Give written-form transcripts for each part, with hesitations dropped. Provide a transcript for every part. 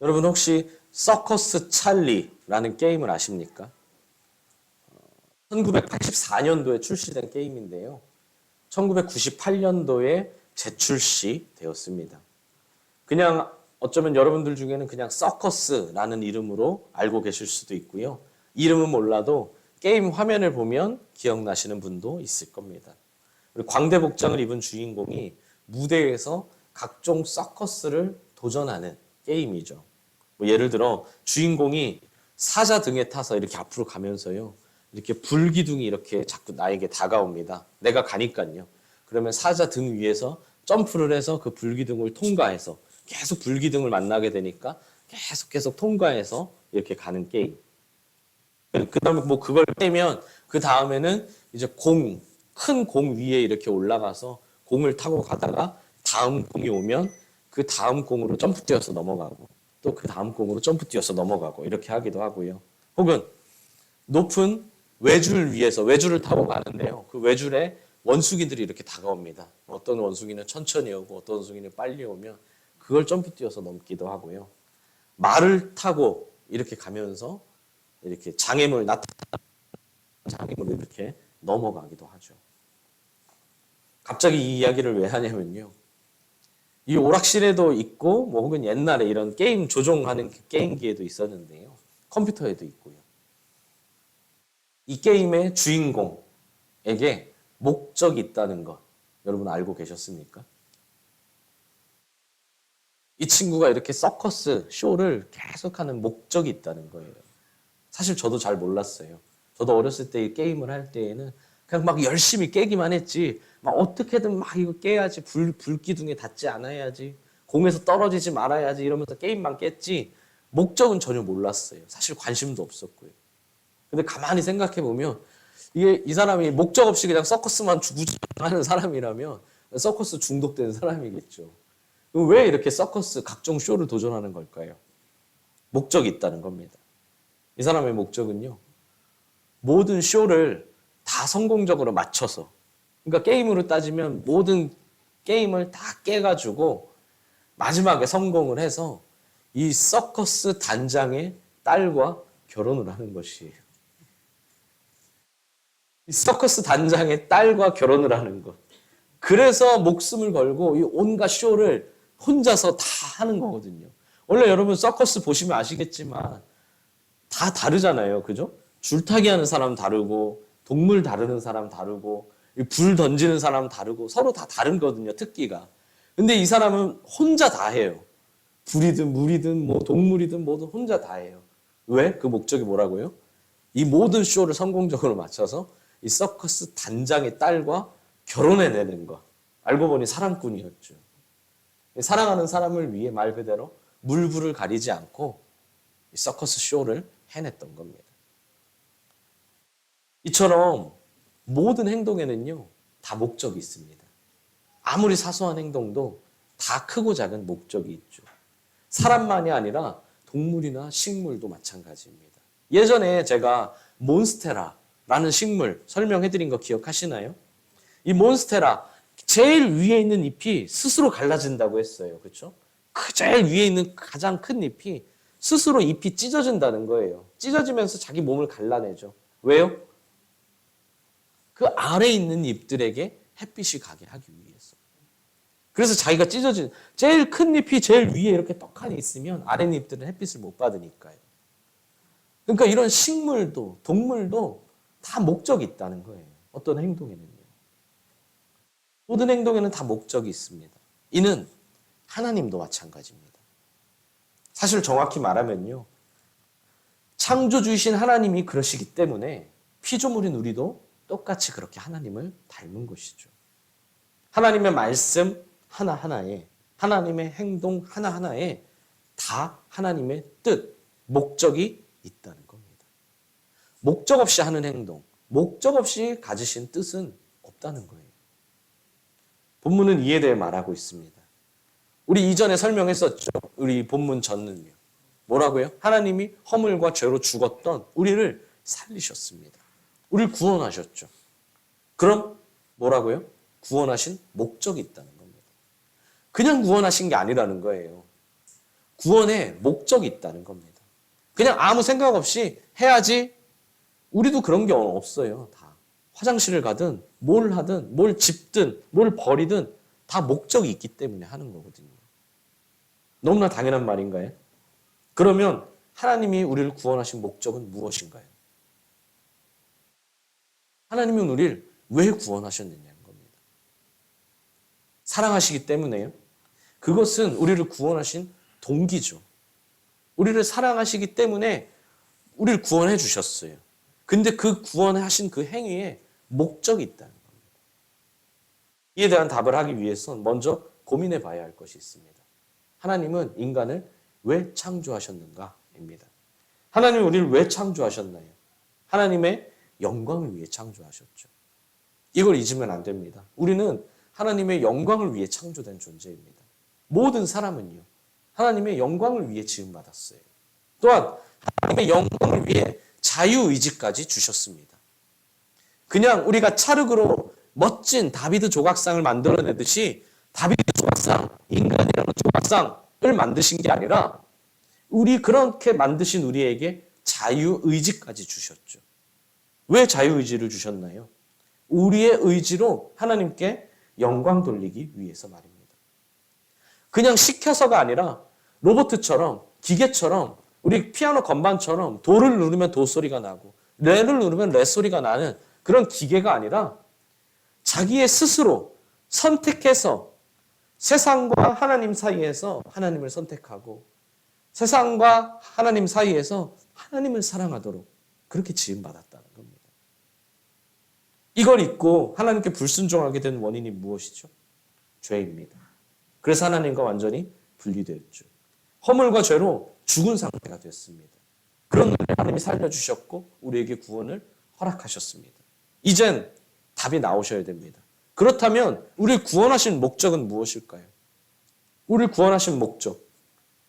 여러분 혹시 서커스 찰리라는 게임을 아십니까? 1984년도에 출시된 게임인데요. 1998년도에 재출시되었습니다. 그냥 어쩌면 여러분들 중에는 그냥 서커스라는 이름으로 알고 계실 수도 있고요. 이름은 몰라도 게임 화면을 보면 기억나시는 분도 있을 겁니다. 광대 복장을 입은 주인공이 무대에서 각종 서커스를 도전하는 게임이죠. 뭐 예를 들어 주인공이 사자 등에 타서 이렇게 앞으로 가면서요. 이렇게 불기둥이 이렇게 자꾸 나에게 다가옵니다. 내가 가니까요. 그러면 사자 등 위에서 점프를 해서 그 불기둥을 통과해서 계속 불기둥을 만나게 되니까 계속 통과해서 이렇게 가는 게임. 그 다음에 뭐 그걸 깨면 그 다음에는 이제 큰 공 위에 이렇게 올라가서 공을 타고 가다가 다음 공이 오면 그 다음 공으로 점프 뛰어서 넘어가고 또 그 다음 공으로 점프 뛰어서 넘어가고 이렇게 하기도 하고요. 혹은 높은 외줄 위에서 외줄을 타고 가는데요. 그 외줄에 원숭이들이 이렇게 다가옵니다. 어떤 원숭이는 천천히 오고 어떤 원숭이는 빨리 오면 그걸 점프 뛰어서 넘기도 하고요. 말을 타고 이렇게 가면서 이렇게 장애물을 이렇게 넘어가기도 하죠. 갑자기 이 이야기를 왜 하냐면요. 이 오락실에도 있고 뭐 혹은 옛날에 이런 게임 조종하는 게임기에도 있었는데요. 컴퓨터에도 있고요. 이 게임의 주인공에게 목적이 있다는 것 여러분 알고 계셨습니까? 이 친구가 이렇게 서커스 쇼를 계속하는 목적이 있다는 거예요. 사실 저도 잘 몰랐어요. 저도 어렸을 때 이 게임을 할 때에는 그냥 막 열심히 깨기만 했지. 막 어떻게든 막 이거 깨야지. 불기둥에 닿지 않아야지. 공에서 떨어지지 말아야지. 이러면서 게임만 깼지. 목적은 전혀 몰랐어요. 사실 관심도 없었고요. 근데 가만히 생각해 보면 이게 이 사람이 목적 없이 그냥 서커스만 주구장하는 사람이라면 서커스 중독된 사람이겠죠. 왜 이렇게 서커스 각종 쇼를 도전하는 걸까요? 목적이 있다는 겁니다. 이 사람의 목적은요. 모든 쇼를 다 성공적으로 맞춰서 그러니까 게임으로 따지면 모든 게임을 다 깨가지고 마지막에 성공을 해서 이 서커스 단장의 딸과 결혼을 하는 것이에요. 이 서커스 단장의 딸과 결혼을 하는 것. 그래서 목숨을 걸고 이 온갖 쇼를 혼자서 다 하는 거거든요. 원래 여러분 서커스 보시면 아시겠지만 다 다르잖아요. 그죠? 줄타기 하는 사람 다르고 동물 다루는 사람 다르고 불 던지는 사람 다르고 서로 다 다르거든요. 특기가. 근데 이 사람은 혼자 다 해요. 불이든 물이든 뭐 동물이든 뭐든 혼자 다 해요. 왜? 그 목적이 뭐라고요? 이 모든 쇼를 성공적으로 맞춰서 이 서커스 단장의 딸과 결혼해내는 거. 알고 보니 사랑꾼이었죠. 사랑하는 사람을 위해 말 그대로 물불을 가리지 않고 이 서커스 쇼를 해냈던 겁니다. 이처럼 모든 행동에는요, 다 목적이 있습니다. 아무리 사소한 행동도 다 크고 작은 목적이 있죠. 사람만이 아니라 동물이나 식물도 마찬가지입니다. 예전에 제가 몬스테라라는 식물 설명해드린 거 기억하시나요? 이 몬스테라, 제일 위에 있는 잎이 스스로 갈라진다고 했어요. 그렇죠? 그 제일 위에 있는 가장 큰 잎이 스스로 잎이 찢어진다는 거예요. 찢어지면서 자기 몸을 갈라내죠. 왜요? 그 아래에 있는 잎들에게 햇빛이 가게 하기 위해서. 그래서 자기가 찢어진 제일 큰 잎이 제일 위에 이렇게 떡하니 있으면 아랫잎들은 햇빛을 못 받으니까요. 그러니까 이런 식물도 동물도 다 목적이 있다는 거예요. 어떤 행동에는요. 모든 행동에는 다 목적이 있습니다. 이는 하나님도 마찬가지입니다. 사실 정확히 말하면요. 창조주이신 하나님이 그러시기 때문에 피조물인 우리도 똑같이 그렇게 하나님을 닮은 것이죠. 하나님의 말씀 하나하나에 하나님의 행동 하나하나에 다 하나님의 뜻, 목적이 있다는 겁니다. 목적 없이 하는 행동, 목적 없이 가지신 뜻은 없다는 거예요. 본문은 이에 대해 말하고 있습니다. 우리 이전에 설명했었죠. 우리 본문 전는요. 뭐라고요? 하나님이 허물과 죄로 죽었던 우리를 살리셨습니다. 우리를 구원하셨죠. 그럼 뭐라고요? 구원하신 목적이 있다는 겁니다. 그냥 구원하신 게 아니라는 거예요. 구원에 목적이 있다는 겁니다. 그냥 아무 생각 없이 해야지. 우리도 그런 게 없어요. 다. 화장실을 가든 뭘 하든 뭘 집든 뭘 버리든 다 목적이 있기 때문에 하는 거거든요. 너무나 당연한 말인가요? 그러면 하나님이 우리를 구원하신 목적은 무엇인가요? 하나님은 우리를 왜 구원하셨느냐는 겁니다. 사랑하시기 때문에요. 그것은 우리를 구원하신 동기죠. 우리를 사랑하시기 때문에 우리를 구원해 주셨어요. 근데 그 구원하신 그 행위에 목적이 있다는 겁니다. 이에 대한 답을 하기 위해서는 먼저 고민해 봐야 할 것이 있습니다. 하나님은 인간을 왜 창조하셨는가입니다. 하나님은 우리를 왜 창조하셨나요? 하나님의 영광을 위해 창조하셨죠. 이걸 잊으면 안 됩니다. 우리는 하나님의 영광을 위해 창조된 존재입니다. 모든 사람은요, 하나님의 영광을 위해 지음받았어요. 또한 하나님의 영광을 위해 자유의지까지 주셨습니다. 그냥 우리가 찰흙으로 멋진 다비드 조각상을 만들어내듯이 다비드 조각상, 인간이라는 조각상을 만드신 게 아니라 우리 그렇게 만드신 우리에게 자유의지까지 주셨죠. 왜 자유의지를 주셨나요? 우리의 의지로 하나님께 영광 돌리기 위해서 말입니다. 그냥 시켜서가 아니라 로봇처럼 기계처럼 우리 피아노 건반처럼 도를 누르면 도 소리가 나고 레를 누르면 레 소리가 나는 그런 기계가 아니라 자기의 스스로 선택해서 세상과 하나님 사이에서 하나님을 선택하고 세상과 하나님 사이에서 하나님을 사랑하도록 그렇게 지음받았다는 겁니다. 이걸 잊고 하나님께 불순종하게 된 원인이 무엇이죠? 죄입니다. 그래서 하나님과 완전히 분리되었죠. 허물과 죄로 죽은 상태가 됐습니다. 그런 하나님이 살려주셨고 우리에게 구원을 허락하셨습니다. 이젠 답이 나오셔야 됩니다. 그렇다면 우리를 구원하신 목적은 무엇일까요? 우리를 구원하신 목적,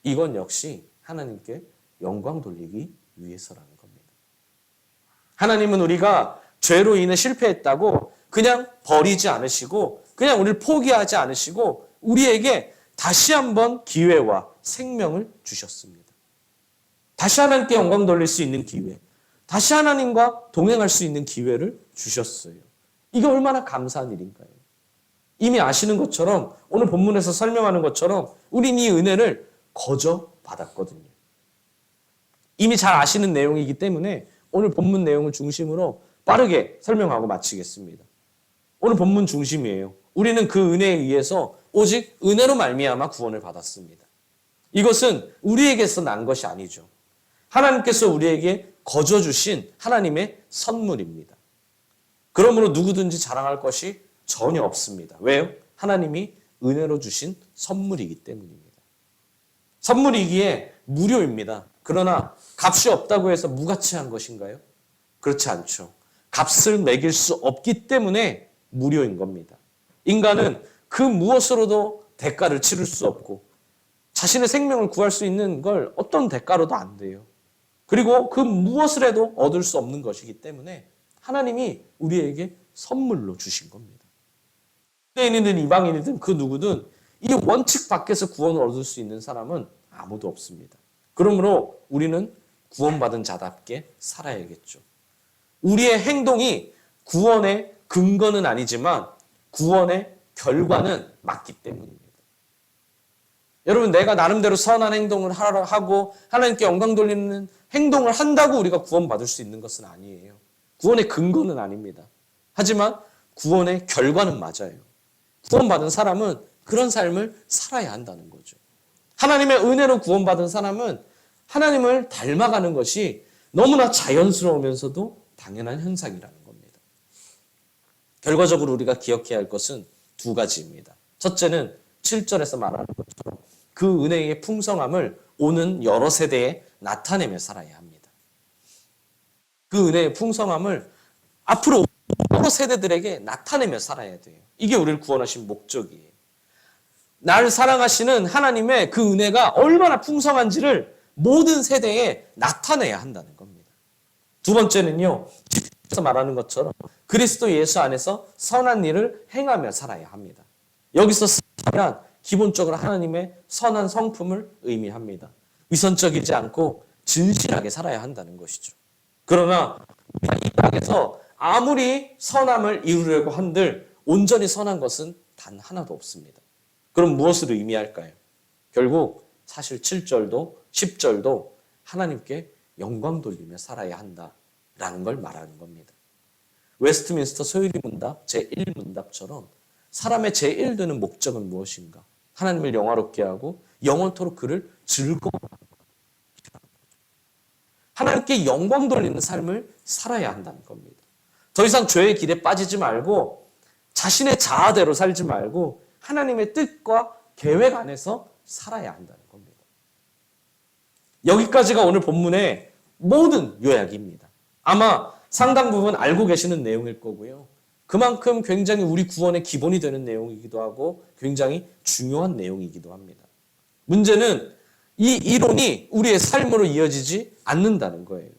이건 역시 하나님께 영광 돌리기 위해서라는 겁니다. 하나님은 우리가 죄로 인해 실패했다고 그냥 버리지 않으시고 그냥 우리를 포기하지 않으시고 우리에게 다시 한번 기회와 생명을 주셨습니다. 다시 하나님께 영광 돌릴 수 있는 기회, 다시 하나님과 동행할 수 있는 기회를 주셨어요. 이게 얼마나 감사한 일인가요? 이미 아시는 것처럼 오늘 본문에서 설명하는 것처럼 우린 이 은혜를 거저 받았거든요. 이미 잘 아시는 내용이기 때문에 오늘 본문 내용을 중심으로 빠르게 설명하고 마치겠습니다. 오늘 본문 중심이에요. 우리는 그 은혜에 의해서 오직 은혜로 말미암아 구원을 받았습니다. 이것은 우리에게서 난 것이 아니죠. 하나님께서 우리에게 거저 주신 하나님의 선물입니다. 그러므로 누구든지 자랑할 것이 전혀 없습니다. 왜요? 하나님이 은혜로 주신 선물이기 때문입니다. 선물이기에 무료입니다. 그러나 값이 없다고 해서 무가치한 것인가요? 그렇지 않죠. 값을 매길 수 없기 때문에 무료인 겁니다. 인간은 그 무엇으로도 대가를 치를 수 없고 자신의 생명을 구할 수 있는 걸 어떤 대가로도 안 돼요. 그리고 그 무엇을 해도 얻을 수 없는 것이기 때문에 하나님이 우리에게 선물로 주신 겁니다. 유대인이든 이방인이든 그 누구든 이 원칙 밖에서 구원을 얻을 수 있는 사람은 아무도 없습니다. 그러므로 우리는 구원받은 자답게 살아야겠죠. 우리의 행동이 구원의 근거는 아니지만 구원의 결과는 맞기 때문입니다. 여러분, 내가 나름대로 선한 행동을 하고 하나님께 영광 돌리는 행동을 한다고 우리가 구원받을 수 있는 것은 아니에요. 구원의 근거는 아닙니다. 하지만 구원의 결과는 맞아요. 구원받은 사람은 그런 삶을 살아야 한다는 거죠. 하나님의 은혜로 구원받은 사람은 하나님을 닮아가는 것이 너무나 자연스러우면서도 당연한 현상이라는 겁니다. 결과적으로 우리가 기억해야 할 것은 두 가지입니다. 첫째는 7절에서 말하는 것처럼 그 은혜의 풍성함을 오는 여러 세대에 나타내며 살아야 합니다. 그 은혜의 풍성함을 앞으로 여러 세대들에게 나타내며 살아야 돼요. 이게 우리를 구원하신 목적이에요. 나를 사랑하시는 하나님의 그 은혜가 얼마나 풍성한지를 모든 세대에 나타내야 한다는 겁니다. 두 번째는요, 에서 말하는 것처럼 그리스도 예수 안에서 선한 일을 행하며 살아야 합니다. 여기서 선이란 기본적으로 하나님의 선한 성품을 의미합니다. 위선적이지 않고 진실하게 살아야 한다는 것이죠. 그러나 이 땅에서 아무리 선함을 이루려고 한들 온전히 선한 것은 단 하나도 없습니다. 그럼 무엇을 의미할까요? 결국 사실 7절도 10절도 하나님께 영광 돌리며 살아야 한다라는 걸 말하는 겁니다. 웨스트민스터 소유리 문답 제1문답처럼 사람의 제1되는 목적은 무엇인가? 하나님을 영화롭게 하고 영원토록 그를 즐거워하는 하나님께 영광 돌리는 삶을 살아야 한다는 겁니다. 더 이상 죄의 길에 빠지지 말고 자신의 자아대로 살지 말고 하나님의 뜻과 계획 안에서 살아야 한다는 겁니다. 여기까지가 오늘 본문의 모든 요약입니다. 아마 상당 부분 알고 계시는 내용일 거고요. 그만큼 굉장히 우리 구원의 기본이 되는 내용이기도 하고 굉장히 중요한 내용이기도 합니다. 문제는 이 이론이 우리의 삶으로 이어지지 않는다는 거예요.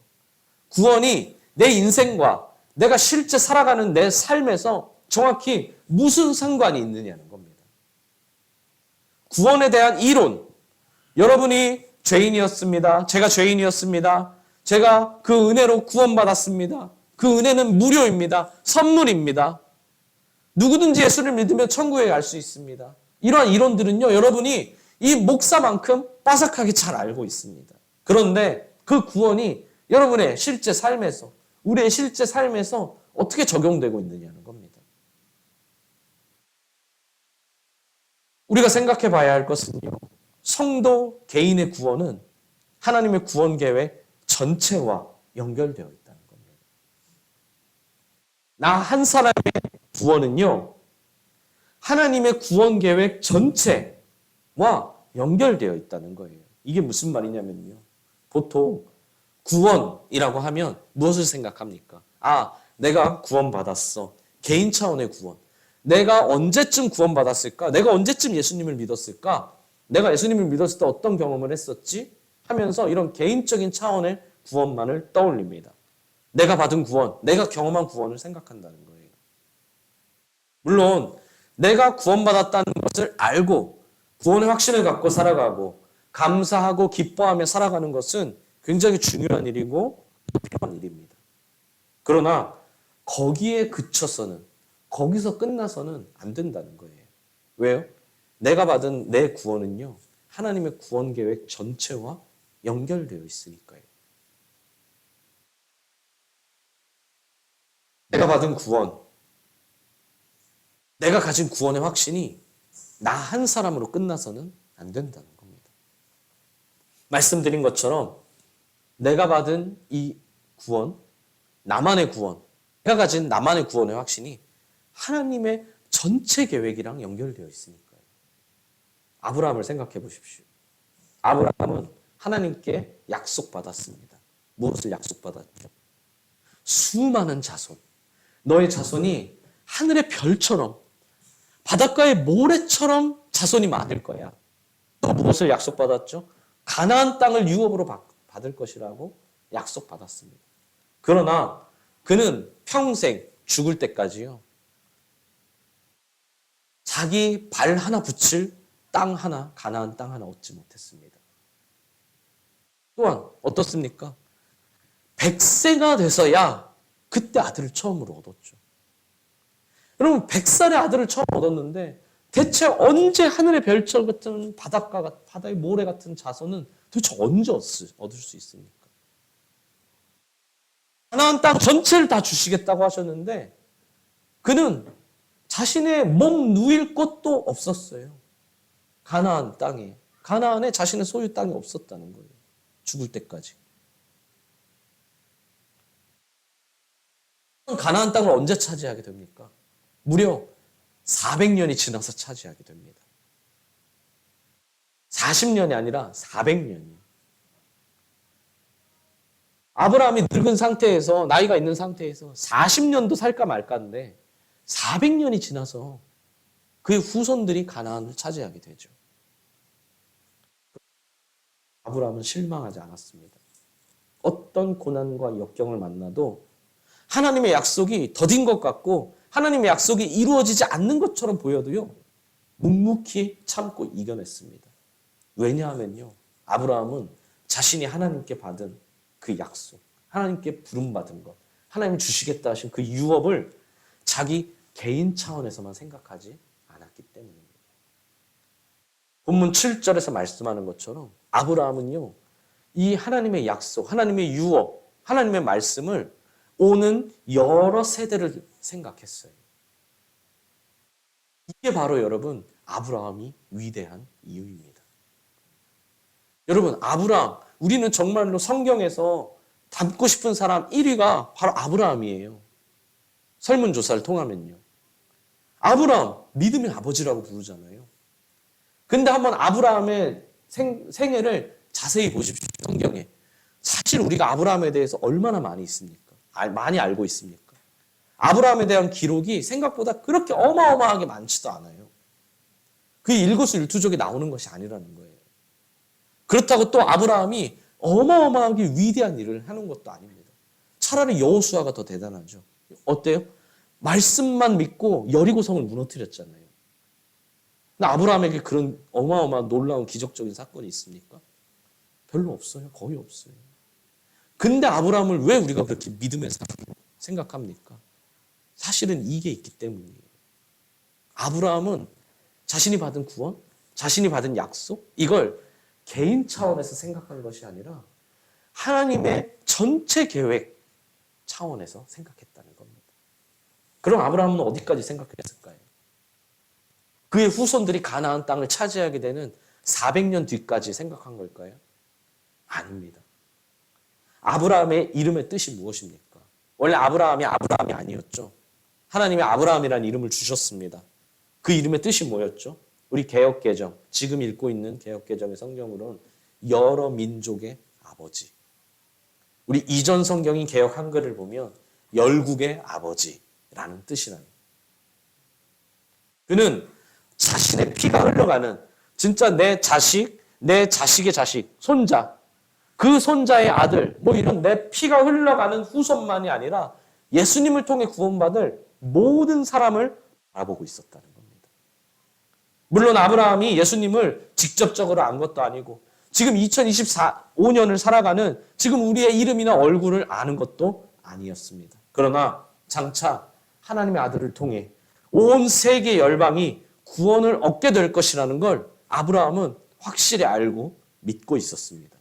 구원이 내 인생과 내가 실제 살아가는 내 삶에서 정확히 무슨 상관이 있느냐는 겁니다. 구원에 대한 이론, 여러분이 죄인이었습니다. 제가 죄인이었습니다. 제가 그 은혜로 구원받았습니다. 그 은혜는 무료입니다. 선물입니다. 누구든지 예수를 믿으면 천국에 갈 수 있습니다. 이러한 이론들은요, 여러분이 이 목사만큼 빠삭하게 잘 알고 있습니다. 그런데 그 구원이 여러분의 실제 삶에서, 우리의 실제 삶에서 어떻게 적용되고 있느냐는 겁니다. 우리가 생각해 봐야 할 것은요, 성도 개인의 구원은 하나님의 구원 계획 전체와 연결되어 있다는 겁니다. 나 한 사람의 구원은요, 하나님의 구원 계획 전체와 연결되어 있다는 거예요. 이게 무슨 말이냐면요, 보통 구원이라고 하면 무엇을 생각합니까? 아, 내가 구원받았어. 개인 차원의 구원. 내가 언제쯤 구원받았을까? 내가 언제쯤 예수님을 믿었을까? 내가 예수님을 믿었을 때 어떤 경험을 했었지? 하면서 이런 개인적인 차원의 구원만을 떠올립니다. 내가 받은 구원, 내가 경험한 구원을 생각한다는 거예요. 물론 내가 구원받았다는 것을 알고 구원의 확신을 갖고 살아가고 감사하고 기뻐하며 살아가는 것은 굉장히 중요한 일이고 필요한 일입니다. 그러나 거기에 그쳐서는, 거기서 끝나서는 안 된다는 거예요. 왜요? 내가 받은 내 구원은요, 하나님의 구원 계획 전체와 연결되어 있으니까요. 내가 받은 구원, 내가 가진 구원의 확신이 나 한 사람으로 끝나서는 안 된다는 겁니다. 말씀드린 것처럼 내가 받은 이 구원, 나만의 구원, 내가 가진 나만의 구원의 확신이 하나님의 전체 계획이랑 연결되어 있으니까요. 아브라함을 생각해 보십시오. 아브라함은 하나님께 약속받았습니다. 무엇을 약속받았죠? 수많은 자손, 너의 자손이 하늘의 별처럼 바닷가의 모래처럼 자손이 많을 거야. 또 무엇을 약속받았죠? 가나안 땅을 유업으로 받을 것이라고 약속받았습니다. 그러나 그는 평생 죽을 때까지요, 자기 발 하나 붙일 땅 하나, 가나안 땅 하나 얻지 못했습니다. 또한 어떻습니까? 100세가 돼서야 그때 아들을 처음으로 얻었죠. 여러분, 100살의 아들을 처음 얻었는데 대체 언제 하늘의 별처럼 같은 바다의 모래 같은 자손은 도대체 언제 얻을 수 있습니까? 가나안 땅 전체를 다 주시겠다고 하셨는데 그는 자신의 몸 누일 곳도 없었어요. 가나안 땅에, 가나안에 자신의 소유 땅이 없었다는 거예요. 죽을 때까지. 가나안 땅을 언제 차지하게 됩니까? 무려 400년이 지나서 차지하게 됩니다. 40년이 아니라 400년이요. 아브라함이 늙은 상태에서, 나이가 있는 상태에서 40년도 살까 말까인데 400년이 지나서 그의 후손들이 가나안을 차지하게 되죠. 아브라함은 실망하지 않았습니다. 어떤 고난과 역경을 만나도 하나님의 약속이 더딘 것 같고 하나님의 약속이 이루어지지 않는 것처럼 보여도요, 묵묵히 참고 이겨냈습니다. 왜냐하면요, 아브라함은 자신이 하나님께 받은 그 약속, 하나님께 부름받은 것, 하나님이 주시겠다 하신 그 유업을 자기 개인 차원에서만 생각하지 않았기 때문입니다. 본문 7절에서 말씀하는 것처럼 아브라함은요, 이 하나님의 약속, 하나님의 유업, 하나님의 말씀을 오는 여러 세대를 생각했어요. 이게 바로 여러분 아브라함이 위대한 이유입니다. 여러분, 아브라함, 우리는 정말로 성경에서 닮고 싶은 사람 1위가 바로 아브라함이에요. 설문조사를 통하면요. 아브라함, 믿음의 아버지라고 부르잖아요. 근데 한번 아브라함의 생애를 자세히 보십시오. 성경에. 사실 우리가 아브라함에 대해서 얼마나 많이 있습니까? 많이 알고 있습니까? 아브라함에 대한 기록이 생각보다 그렇게 어마어마하게 많지도 않아요. 그게 일거수일투족이 나오는 것이 아니라는 거예요. 그렇다고 또 아브라함이 어마어마하게 위대한 일을 하는 것도 아닙니다. 차라리 여호수아가 더 대단하죠. 어때요? 말씀만 믿고 여리고성을 무너뜨렸잖아요. 근데 아브라함에게 그런 어마어마한 놀라운 기적적인 사건이 있습니까? 별로 없어요. 거의 없어요. 근데 아브라함을 왜 우리가 그렇게 믿음의 사람으로 생각합니까? 사실은 이게 있기 때문이에요. 아브라함은 자신이 받은 구원, 자신이 받은 약속, 이걸 개인 차원에서 생각한 것이 아니라 하나님의 전체 계획 차원에서 생각했다는 겁니다. 그럼 아브라함은 어디까지 생각했을까요? 그의 후손들이 가나안 땅을 차지하게 되는 400년 뒤까지 생각한 걸까요? 아닙니다. 아브라함의 이름의 뜻이 무엇입니까? 원래 아브라함이 아니었죠. 하나님이 아브라함이라는 이름을 주셨습니다. 그 이름의 뜻이 뭐였죠? 우리 개역개정, 지금 읽고 있는 개역개정의 성경으로는 여러 민족의 아버지. 우리 이전 성경인 개역 한글을 보면 열국의 아버지라는 뜻이라는. 그는 자신의 피가 흘러가는 진짜 내 자식, 내 자식의 자식, 손자, 그 손자의 아들, 뭐 이런 내 피가 흘러가는 후손만이 아니라 예수님을 통해 구원받을 모든 사람을 바라보고 있었다는 겁니다. 물론 아브라함이 예수님을 직접적으로 안 것도 아니고 지금 2025년을 살아가는 지금 우리의 이름이나 얼굴을 아는 것도 아니었습니다. 그러나 장차 하나님의 아들을 통해 온 세계 열방이 구원을 얻게 될 것이라는 걸 아브라함은 확실히 알고 믿고 있었습니다.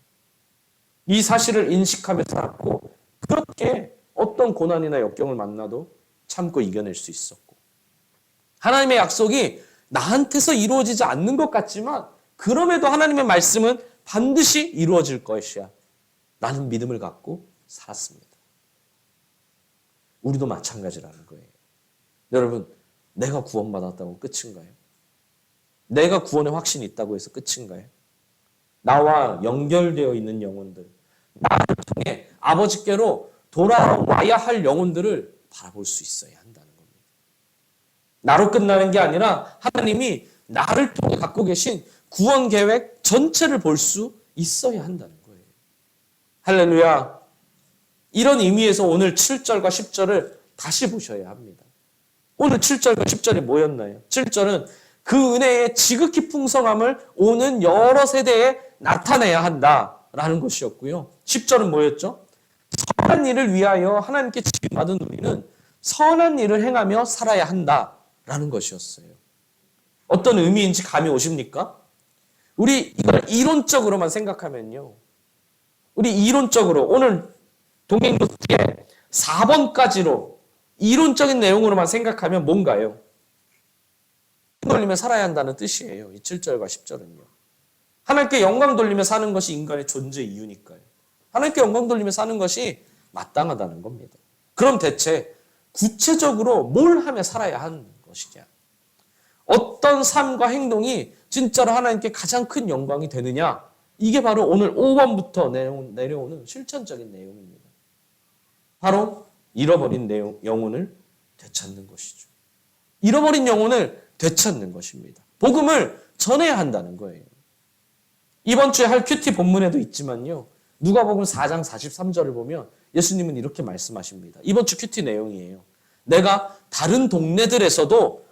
이 사실을 인식하며 살았고 그렇게 어떤 고난이나 역경을 만나도 참고 이겨낼 수 있었고 하나님의 약속이 나한테서 이루어지지 않는 것 같지만 그럼에도 하나님의 말씀은 반드시 이루어질 것이야. 나는 믿음을 갖고 살았습니다. 우리도 마찬가지라는 거예요. 여러분, 내가 구원받았다고 끝인가요? 내가 구원의 확신이 있다고 해서 끝인가요? 나와 연결되어 있는 영혼들, 나를 통해 아버지께로 돌아와야 할 영혼들을 바라볼 수 있어야 한다는 겁니다. 나로 끝나는 게 아니라 하나님이 나를 통해 갖고 계신 구원 계획 전체를 볼 수 있어야 한다는 거예요. 할렐루야. 이런 의미에서 오늘 7절과 10절을 다시 보셔야 합니다. 오늘 7절과 10절이 뭐였나요? 7절은 그 은혜의 지극히 풍성함을 오는 여러 세대에 나타내야 한다라는 것이었고요. 10절은 뭐였죠? 선한 일을 위하여 하나님께 지급받은 우리는 선한 일을 행하며 살아야 한다라는 것이었어요. 어떤 의미인지 감이 오십니까? 우리 이걸 이론적으로만 생각하면요. 우리 이론적으로 오늘 동행노트에 4번까지로 이론적인 내용으로만 생각하면 뭔가요? 돌리며 살아야 한다는 뜻이에요. 이 7절과 10절은요. 하나님께 영광 돌리며 사는 것이 인간의 존재 이유니까요. 하나님께 영광 돌리며 사는 것이 마땅하다는 겁니다. 그럼 대체 구체적으로 뭘 하며 살아야 하는 것이냐? 어떤 삶과 행동이 진짜로 하나님께 가장 큰 영광이 되느냐? 이게 바로 오늘 5번부터 내려오는 실천적인 내용입니다. 바로 잃어버린 영혼을 되찾는 것이죠. 잃어버린 영혼을 되찾는 것입니다. 복음을 전해야 한다는 거예요. 이번 주에 할 큐티 본문에도 있지만요. 누가복음 4장 43절을 보면 예수님은 이렇게 말씀하십니다. 이번 주 큐티 내용이에요. 내가 다른 동네들에서도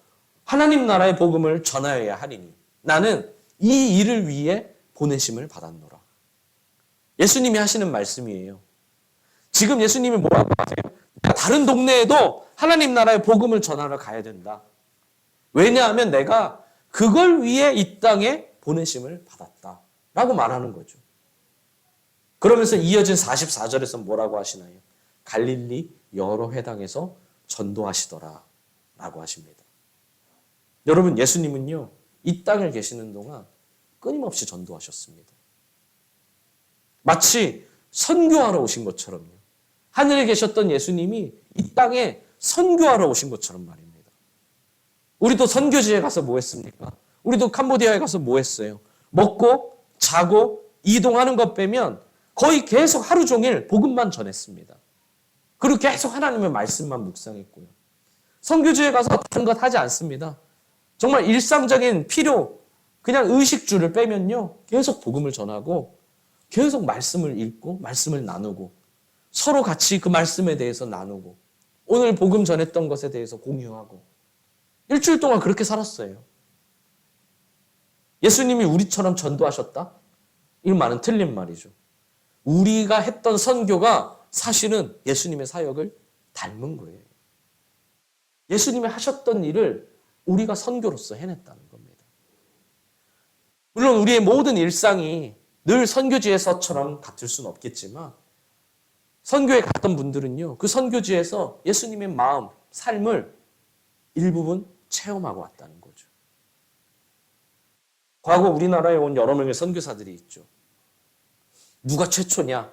하나님 나라의 복음을 전하여야 하리니 나는 이 일을 위해 보내심을 받았노라. 예수님이 하시는 말씀이에요. 지금 예수님이 뭐라고 하세요? 다른 동네에도 하나님 나라의 복음을 전하러 가야 된다. 왜냐하면 내가 그걸 위해 이 땅에 보내심을 받았다. 라고 말하는 거죠. 그러면서 이어진 44절에서 뭐라고 하시나요? 갈릴리 여러 회당에서 전도하시더라. 라고 하십니다. 여러분, 예수님은요, 이 땅을 계시는 동안 끊임없이 전도하셨습니다. 마치 선교하러 오신 것처럼요. 하늘에 계셨던 예수님이 이 땅에 선교하러 오신 것처럼 말입니다. 우리도 선교지에 가서 뭐 했습니까? 우리도 캄보디아에 가서 뭐 했어요? 먹고 자고 이동하는 것 빼면 거의 계속 하루 종일 복음만 전했습니다. 그리고 계속 하나님의 말씀만 묵상했고요. 선교지에 가서 다른 것 하지 않습니다. 정말 일상적인 필요, 그냥 의식주를 빼면요. 계속 복음을 전하고 계속 말씀을 읽고 말씀을 나누고 서로 같이 그 말씀에 대해서 나누고 오늘 복음 전했던 것에 대해서 공유하고 일주일 동안 그렇게 살았어요. 예수님이 우리처럼 전도하셨다? 이 말은 틀린 말이죠. 우리가 했던 선교가 사실은 예수님의 사역을 닮은 거예요. 예수님이 하셨던 일을 우리가 선교로서 해냈다는 겁니다. 물론 우리의 모든 일상이 늘 선교지에서처럼 같을 수는 없겠지만 선교에 갔던 분들은요. 그 선교지에서 예수님의 마음, 삶을 일부분 체험하고 왔다는 거죠. 과거 우리나라에 온 여러 명의 선교사들이 있죠. 누가 최초냐?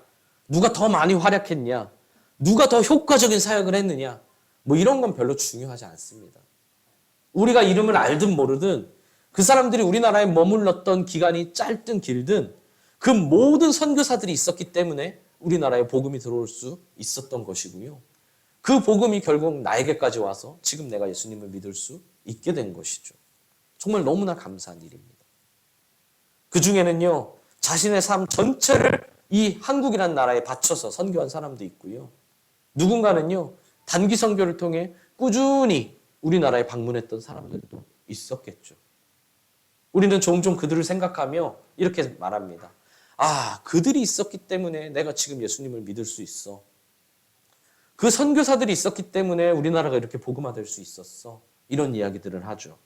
누가 더 많이 활약했냐? 누가 더 효과적인 사역을 했느냐? 뭐 이런 건 별로 중요하지 않습니다. 우리가 이름을 알든 모르든 그 사람들이 우리나라에 머물렀던 기간이 짧든 길든 그 모든 선교사들이 있었기 때문에 우리나라에 복음이 들어올 수 있었던 것이고요. 그 복음이 결국 나에게까지 와서 지금 내가 예수님을 믿을 수 있게 된 것이죠. 정말 너무나 감사한 일입니다. 그 중에는요. 자신의 삶 전체를 이 한국이라는 나라에 바쳐서 선교한 사람도 있고요. 누군가는요. 단기 선교를 통해 꾸준히 우리나라에 방문했던 사람들도 있었겠죠. 우리는 종종 그들을 생각하며 이렇게 말합니다. 아, 그들이 있었기 때문에 내가 지금 예수님을 믿을 수 있어. 그 선교사들이 있었기 때문에 우리나라가 이렇게 복음화될 수 있었어. 이런 이야기들을 하죠.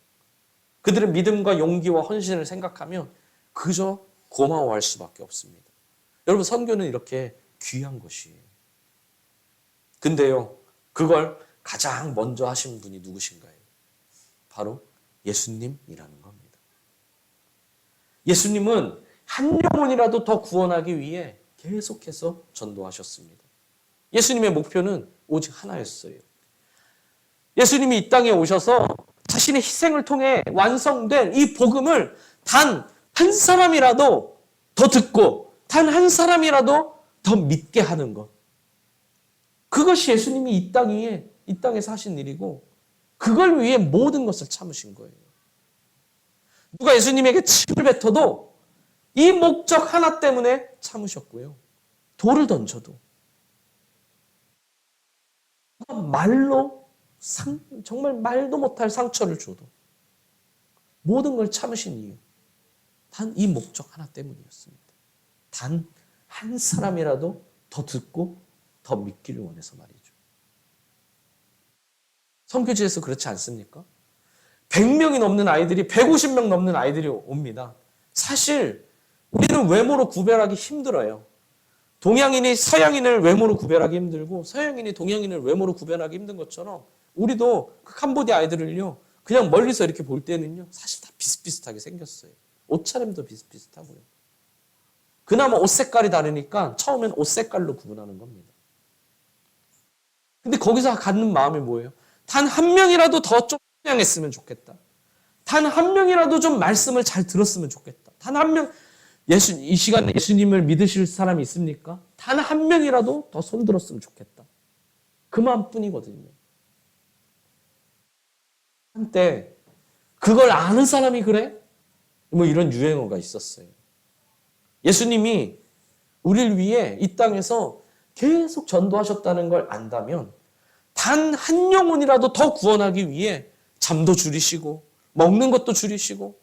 그들의 믿음과 용기와 헌신을 생각하면 그저 고마워할 수밖에 없습니다. 여러분, 선교는 이렇게 귀한 것이에요. 근데요, 그걸 가장 먼저 하신 분이 누구신가요? 바로 예수님이라는 겁니다. 예수님은 한 영혼이라도 더 구원하기 위해 계속해서 전도하셨습니다. 예수님의 목표는 오직 하나였어요. 예수님이 이 땅에 오셔서 자신의 희생을 통해 완성된 이 복음을 단 한 사람이라도 더 듣고 단 한 사람이라도 더 믿게 하는 것. 그것이 예수님이 이 땅에서 하신 일이고 그걸 위해 모든 것을 참으신 거예요. 누가 예수님에게 침을 뱉어도 이 목적 하나 때문에 참으셨고요. 돌을 던져도 말로 정말 말도 못할 상처를 줘도 모든 걸 참으신 이유 단 이 목적 하나 때문이었습니다. 단 한 사람이라도 더 듣고 더 믿기를 원해서 말이죠. 선교지에서 그렇지 않습니까? 100명이 넘는 아이들이 150명 넘는 아이들이 옵니다. 사실 우리는 외모로 구별하기 힘들어요. 동양인이 서양인을 외모로 구별하기 힘들고 서양인이 동양인을 외모로 구별하기 힘든 것처럼 우리도 그 캄보디아 아이들을요. 그냥 멀리서 이렇게 볼 때는요. 사실 다 비슷비슷하게 생겼어요. 옷차림도 비슷비슷하고요. 그나마 옷 색깔이 다르니까 처음엔 옷 색깔로 구분하는 겁니다. 근데 거기서 갖는 마음이 뭐예요? 단 한 명이라도 더 좀 찬양했으면 좋겠다. 단 한 명이라도 좀 말씀을 잘 들었으면 좋겠다. 단 한 명, 이 시간에 예수님을 믿으실 사람이 있습니까? 단 한 명이라도 더 손들었으면 좋겠다. 그 마음뿐이거든요. 한때 그걸 아는 사람이 그래? 뭐 이런 유행어가 있었어요. 예수님이 우리를 위해 이 땅에서 계속 전도하셨다는 걸 안다면 단 한 영혼이라도 더 구원하기 위해 잠도 줄이시고 먹는 것도 줄이시고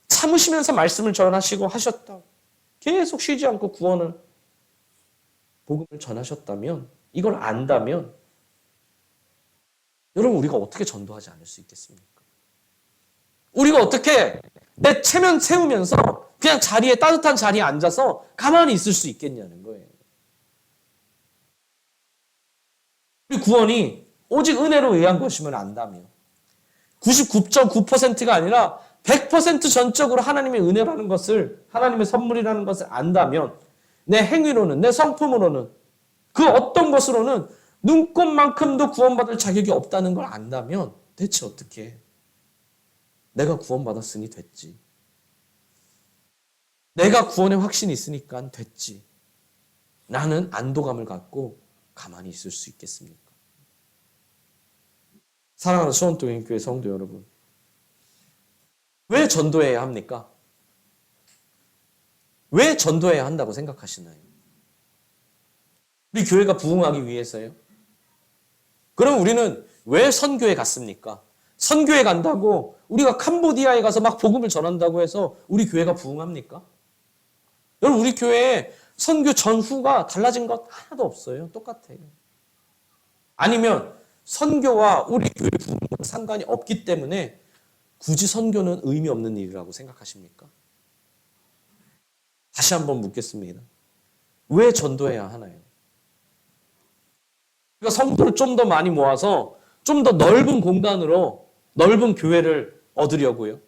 참으시면서 말씀을 전하시고 하셨다. 계속 쉬지 않고 구원을 복음을 전하셨다면, 이걸 안다면 여러분, 우리가 어떻게 전도하지 않을 수 있겠습니까? 우리가 어떻게 내 체면 세우면서 그냥 자리에, 따뜻한 자리에 앉아서 가만히 있을 수 있겠냐는 거예요. 우리 구원이 오직 은혜로 의한 것임을 안다며 99.9%가 아니라 100% 전적으로 하나님의 은혜라는 것을, 하나님의 선물이라는 것을 안다면, 내 행위로는, 내 성품으로는, 그 어떤 것으로는 눈꼽만큼도 구원받을 자격이 없다는 걸 안다면 대체 어떻게 해? 내가 구원받았으니 됐지. 내가 구원의 확신이 있으니까 됐지. 나는 안도감을 갖고 가만히 있을 수 있겠습니까? 사랑하는 수원동행교회 성도 여러분, 왜 전도해야 합니까? 왜 전도해야 한다고 생각하시나요? 우리 교회가 부흥하기 위해서요? 그럼 우리는 왜 선교에 갔습니까? 선교에 간다고 우리가 캄보디아에 가서 막 복음을 전한다고 해서 우리 교회가 부흥합니까? 여러분, 우리 교회에 선교 전후가 달라진 것 하나도 없어요. 똑같아요. 아니면 선교와 우리 교회 부흥은 상관이 없기 때문에 굳이 선교는 의미 없는 일이라고 생각하십니까? 다시 한번 묻겠습니다. 왜 전도해야 하나요? 그러니까 성도를 좀 더 많이 모아서 좀 더 넓은 공간으로 넓은 교회를 얻으려고요.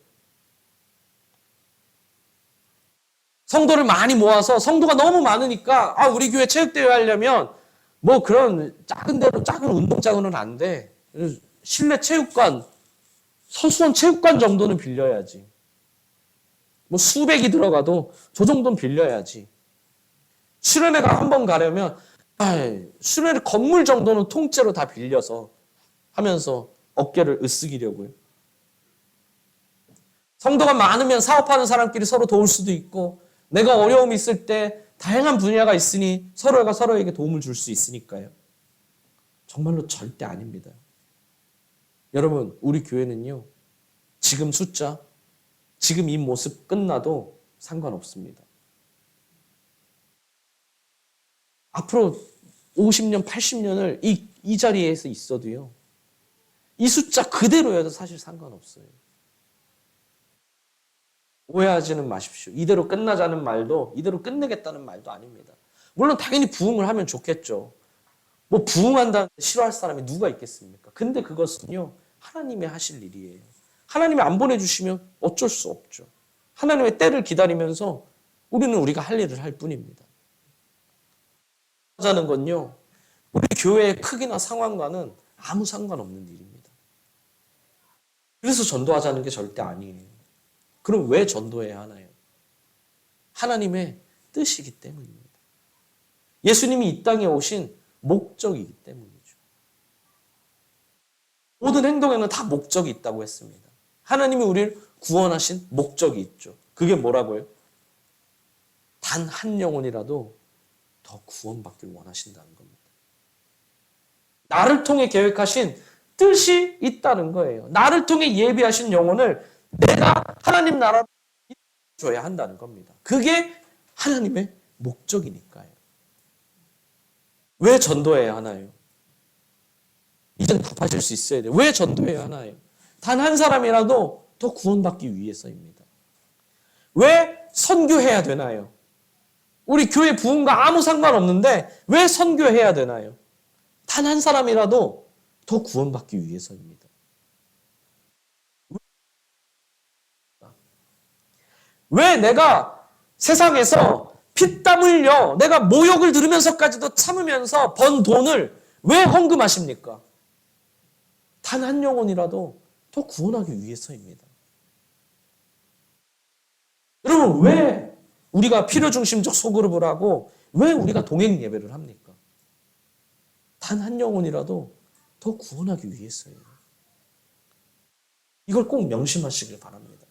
성도를 많이 모아서 성도가 너무 많으니까 우리 교회 체육대회 하려면 뭐 그런 작은 데로, 작은 운동장으로는 안 돼. 실내 체육관, 서수원 체육관 정도는 빌려야지. 뭐 수백이 들어가도 저 정도는 빌려야지. 수련회가 한 번 가려면 수련회 건물 정도는 통째로 다 빌려서 하면서 어깨를 으쓱이려고요. 성도가 많으면 사업하는 사람끼리 서로 도울 수도 있고, 내가 어려움이 있을 때 다양한 분야가 있으니 서로가 서로에게 도움을 줄 수 있으니까요. 정말로 절대 아닙니다. 여러분, 우리 교회는요, 지금 숫자, 지금 이 모습 끝나도 상관없습니다. 앞으로 50년, 80년을 이 자리에서 있어도요, 이 숫자 그대로여도 사실 상관없어요. 오해하지는 마십시오. 이대로 끝나자는 말도, 이대로 끝내겠다는 말도 아닙니다. 물론 당연히 부흥을 하면 좋겠죠. 뭐 부흥한다는데 싫어할 사람이 누가 있겠습니까? 근데 그것은요, 하나님의 하실 일이에요. 하나님이 안 보내주시면 어쩔 수 없죠. 하나님의 때를 기다리면서 우리는 우리가 할 일을 할 뿐입니다. 하자는 건요, 우리 교회의 크기나 상황과는 아무 상관없는 일입니다. 그래서 전도하자는 게 절대 아니에요. 그럼 왜 전도해야 하나요? 하나님의 뜻이기 때문입니다. 예수님이 이 땅에 오신 목적이기 때문이죠. 모든 행동에는 다 목적이 있다고 했습니다. 하나님이 우리를 구원하신 목적이 있죠. 그게 뭐라고요? 단 한 영혼이라도 더 구원받기를 원하신다는 겁니다. 나를 통해 계획하신 뜻이 있다는 거예요. 나를 통해 예비하신 영혼을 내가 하나님 나라로 줘야 한다는 겁니다. 그게 하나님의 목적이니까요. 왜 전도해야 하나요? 이젠 답하실 수 있어야 돼요. 왜 전도해야 하나요? 단 한 사람이라도 더 구원받기 위해서입니다. 왜 선교해야 되나요? 우리 교회 부흥과 아무 상관없는데 왜 선교해야 되나요? 단 한 사람이라도 더 구원받기 위해서입니다. 왜 내가 세상에서 피땀 흘려 내가 모욕을 들으면서까지도 참으면서 번 돈을 왜 헌금하십니까? 단 한 영혼이라도 더 구원하기 위해서입니다. 여러분, 왜 우리가 필요중심적 소그룹을 하고 왜 우리가 동행 예배를 합니까? 단 한 영혼이라도 더 구원하기 위해서예요. 이걸 꼭 명심하시길 바랍니다.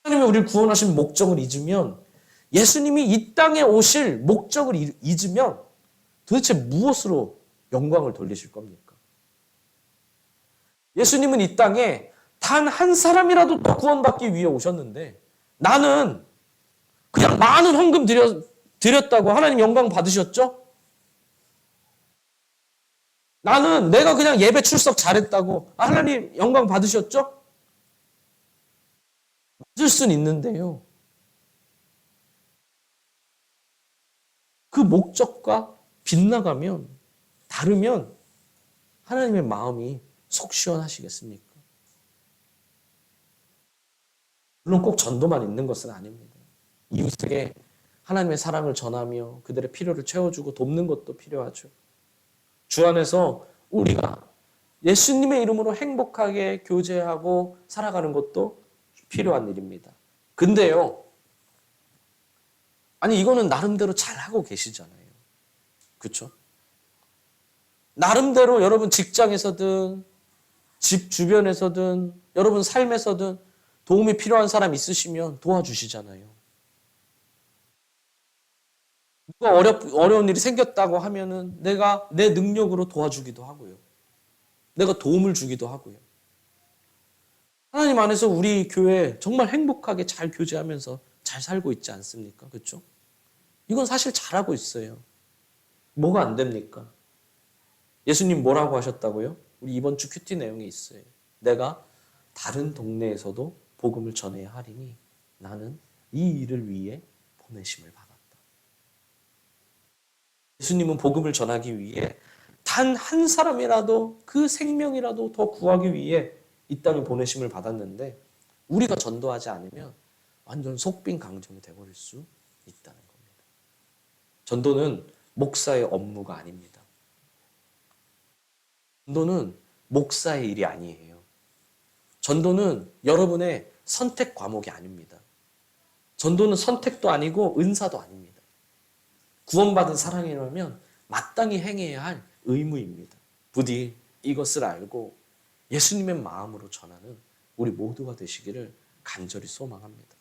하나님이 우리를 구원하신 목적을 잊으면, 예수님이 이 땅에 오실 목적을 잊으면 도대체 무엇으로 영광을 돌리실 겁니까? 예수님은 이 땅에 단 한 사람이라도 더 구원받기 위해 오셨는데 나는 그냥 많은 헌금 드렸다고 하나님 영광 받으셨죠? 나는 내가 그냥 예배 출석 잘했다고 하나님 영광 받으셨죠? 맞을 수는 있는데요. 그 목적과 빗나가면 다르면 하나님의 마음이 속 시원하시겠습니까? 물론 꼭 전도만 있는 것은 아닙니다. 이웃에게 하나님의 사랑을 전하며 그들의 필요를 채워주고 돕는 것도 필요하죠. 주 안에서 우리가 예수님의 이름으로 행복하게 교제하고 살아가는 것도 필요한 일입니다. 근데요, 아니 이거는 나름대로 잘하고 계시잖아요. 그렇죠? 나름대로 여러분 직장에서든 집 주변에서든 여러분 삶에서든 도움이 필요한 사람 있으시면 도와주시잖아요. 누가 어려운 일이 생겼다고 하면은 내가 내 능력으로 도와주기도 하고요. 내가 도움을 주기도 하고요. 하나님 안에서 우리 교회 정말 행복하게 잘 교제하면서 잘 살고 있지 않습니까? 그렇죠? 이건 사실 잘하고 있어요. 뭐가 안 됩니까? 예수님 뭐라고 하셨다고요? 우리 이번 주 큐티 내용에 있어요. 내가 다른 동네에서도 복음을 전해야 하리니 나는 이 일을 위해 보내심을 받았다. 예수님은 복음을 전하기 위해 단 한 사람이라도 그 생명이라도 더 구하기 위해 이 땅에 보내심을 받았는데 우리가 전도하지 않으면 완전 속빈 강정이 되어버릴 수 있다는 겁니다. 전도는 목사의 업무가 아닙니다. 전도는 목사의 일이 아니에요. 전도는 여러분의 선택 과목이 아닙니다. 전도는 선택도 아니고 은사도 아닙니다. 구원받은 사람이라면 마땅히 행해야 할 의무입니다. 부디 이것을 알고 예수님의 마음으로 전하는 우리 모두가 되시기를 간절히 소망합니다.